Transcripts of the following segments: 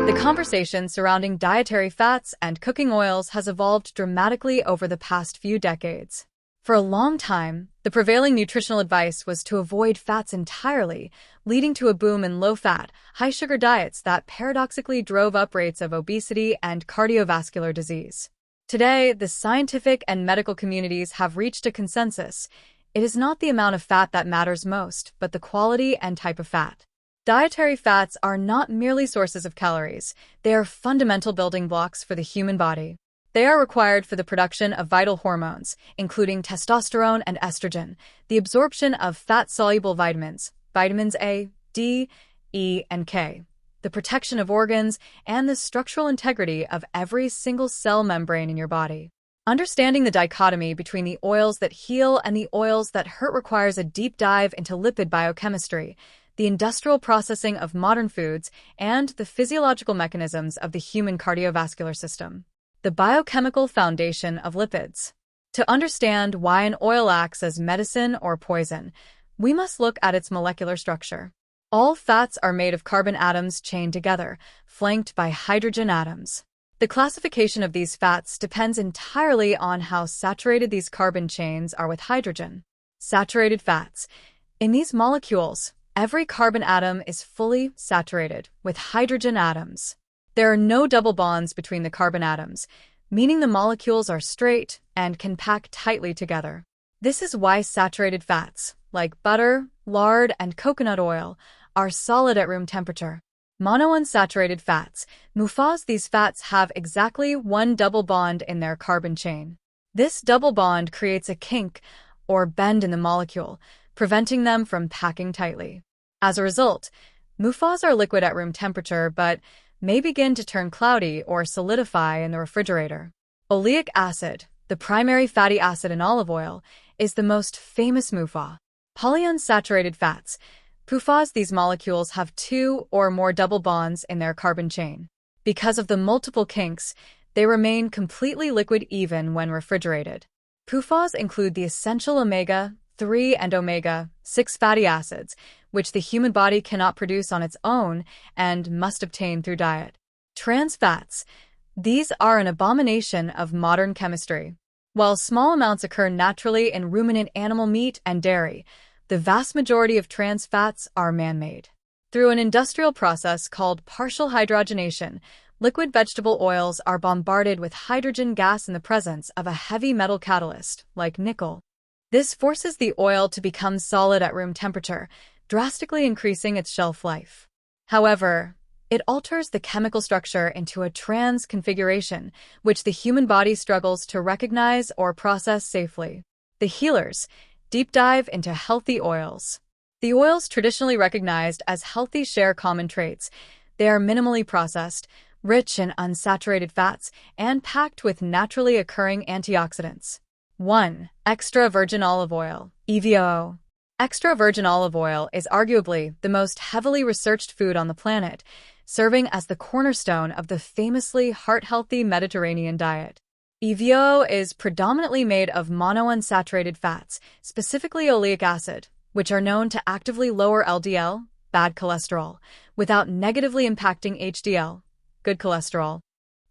The conversation surrounding dietary fats and cooking oils has evolved dramatically over the past few decades. For a long time, the prevailing nutritional advice was to avoid fats entirely, leading to a boom in low-fat, high-sugar diets that paradoxically drove up rates of obesity and cardiovascular disease. Today, the scientific and medical communities have reached a consensus. It is not the amount of fat that matters most, but the quality and type of fat. Dietary fats are not merely sources of calories. They are fundamental building blocks for the human body. They are required for the production of vital hormones, including testosterone and estrogen, the absorption of fat-soluble vitamins, vitamins A, D, E, and K, the protection of organs, and the structural integrity of every single cell membrane in your body. Understanding the dichotomy between the oils that heal and the oils that hurt requires a deep dive into lipid biochemistry, the industrial processing of modern foods, and the physiological mechanisms of the human cardiovascular system. The biochemical foundation of lipids. To understand why an oil acts as medicine or poison, we must look at its molecular structure. All fats are made of carbon atoms chained together, flanked by hydrogen atoms. The classification of these fats depends entirely on how saturated these carbon chains are with hydrogen. Saturated fats. In these molecules, every carbon atom is fully saturated with hydrogen atoms. There are no double bonds between the carbon atoms, meaning the molecules are straight and can pack tightly together. This is why saturated fats, like butter, lard, and coconut oil, are solid at room temperature. Monounsaturated fats, MUFAs. These fats have exactly one double bond in their carbon chain. This double bond creates a kink, or bend in the molecule, preventing them from packing tightly. As a result, MUFAs are liquid at room temperature but may begin to turn cloudy or solidify in the refrigerator. Oleic acid, the primary fatty acid in olive oil, is the most famous MUFA. Polyunsaturated fats, PUFAs. These molecules have two or more double bonds in their carbon chain. Because of the multiple kinks, they remain completely liquid even when refrigerated. PUFAs include the essential omega-3 and omega-6 fatty acids, which the human body cannot produce on its own and must obtain through diet. Trans fats. These are an abomination of modern chemistry. While small amounts occur naturally in ruminant animal meat and dairy, the vast majority of trans fats are man-made. Through an industrial process called partial hydrogenation, liquid vegetable oils are bombarded with hydrogen gas in the presence of a heavy metal catalyst, like nickel. This forces the oil to become solid at room temperature, drastically increasing its shelf life. However, it alters the chemical structure into a trans configuration, which the human body struggles to recognize or process safely. The healers. Deep dive into healthy oils. The oils traditionally recognized as healthy share common traits. They are minimally processed, rich in unsaturated fats, and packed with naturally occurring antioxidants. 1. Extra virgin olive oil, EVOO. Extra virgin olive oil is arguably the most heavily researched food on the planet, serving as the cornerstone of the famously heart-healthy Mediterranean diet. EVOO is predominantly made of monounsaturated fats, specifically oleic acid, which are known to actively lower LDL, bad cholesterol, without negatively impacting HDL, good cholesterol.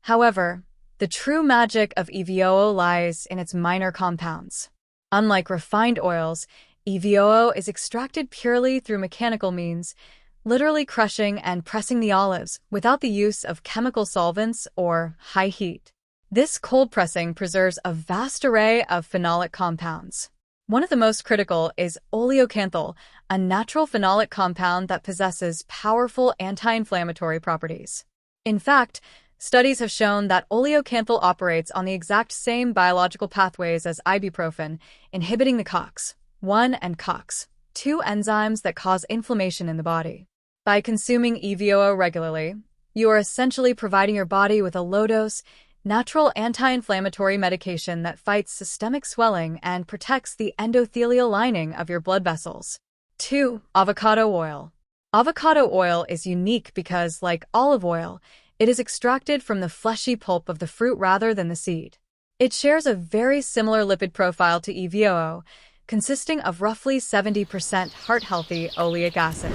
However, the true magic of EVOO lies in its minor compounds. Unlike refined oils, EVOO is extracted purely through mechanical means, literally crushing and pressing the olives without the use of chemical solvents or high heat. This cold pressing preserves a vast array of phenolic compounds. One of the most critical is oleocanthal, a natural phenolic compound that possesses powerful anti-inflammatory properties. In fact, studies have shown that oleocanthal operates on the exact same biological pathways as ibuprofen, inhibiting the COX-1 and COX-2 enzymes that cause inflammation in the body. By consuming EVOO regularly, you are essentially providing your body with a low-dose, natural anti-inflammatory medication that fights systemic swelling and protects the endothelial lining of your blood vessels. 2. Avocado oil. Avocado oil is unique because, like olive oil, it is extracted from the fleshy pulp of the fruit rather than the seed. It shares a very similar lipid profile to EVOO, consisting of roughly 70% heart-healthy oleic acid.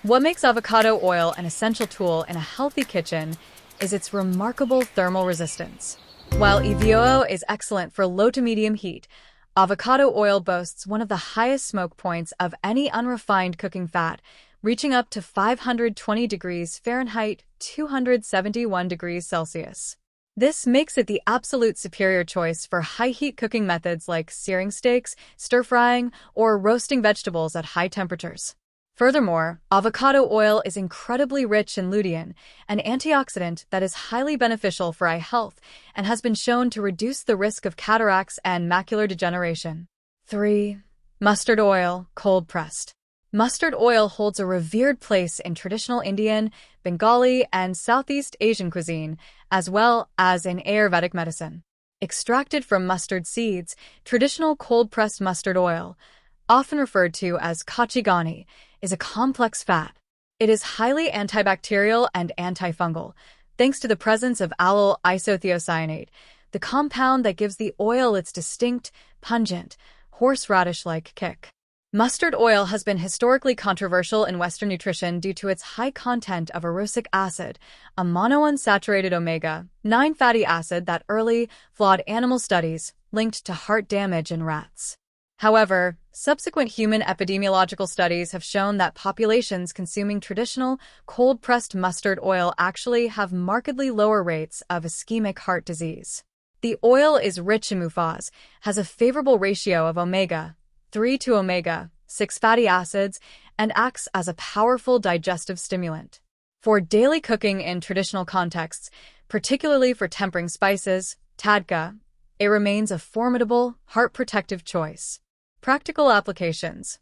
What makes avocado oil an essential tool in a healthy kitchen is its remarkable thermal resistance. While EVOO is excellent for low to medium heat, avocado oil boasts one of the highest smoke points of any unrefined cooking fat, reaching up to 520 degrees Fahrenheit, 271 degrees Celsius. This makes it the absolute superior choice for high-heat cooking methods like searing steaks, stir-frying, or roasting vegetables at high temperatures. Furthermore, avocado oil is incredibly rich in lutein, an antioxidant that is highly beneficial for eye health and has been shown to reduce the risk of cataracts and macular degeneration. 3. Mustard oil, cold-pressed. Mustard oil holds a revered place in traditional Indian, Bengali, and Southeast Asian cuisine, as well as in Ayurvedic medicine. Extracted from mustard seeds, traditional cold-pressed mustard oil, often referred to as kachigani, is a complex fat. It is highly antibacterial and antifungal, thanks to the presence of allyl isothiocyanate, the compound that gives the oil its distinct, pungent, horseradish-like kick. Mustard oil has been historically controversial in Western nutrition due to its high content of erucic acid, a monounsaturated omega-9 fatty acid that early, flawed animal studies linked to heart damage in rats. However, subsequent human epidemiological studies have shown that populations consuming traditional, cold-pressed mustard oil actually have markedly lower rates of ischemic heart disease. The oil is rich in mufaz, has a favorable ratio of omega-3 to omega-6 fatty acids, and acts as a powerful digestive stimulant. For daily cooking in traditional contexts, particularly for tempering spices, tadka, it remains a formidable, heart-protective choice. Practical applications.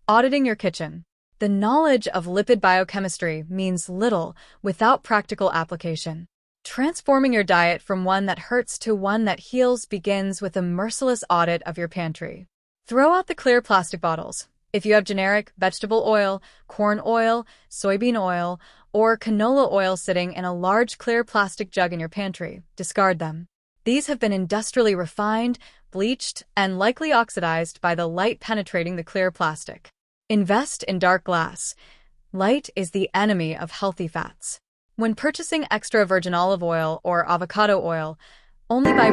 Auditing your kitchen. The knowledge of lipid biochemistry means little without practical application. Transforming your diet from one that hurts to one that heals begins with a merciless audit of your pantry. Throw out the clear plastic bottles. If you have generic vegetable oil, corn oil, soybean oil, or canola oil sitting in a large clear plastic jug in your pantry, discard them. These have been industrially refined, bleached, and likely oxidized by the light penetrating the clear plastic. Invest in dark glass. Light is the enemy of healthy fats. When purchasing extra virgin olive oil or avocado oil, only buy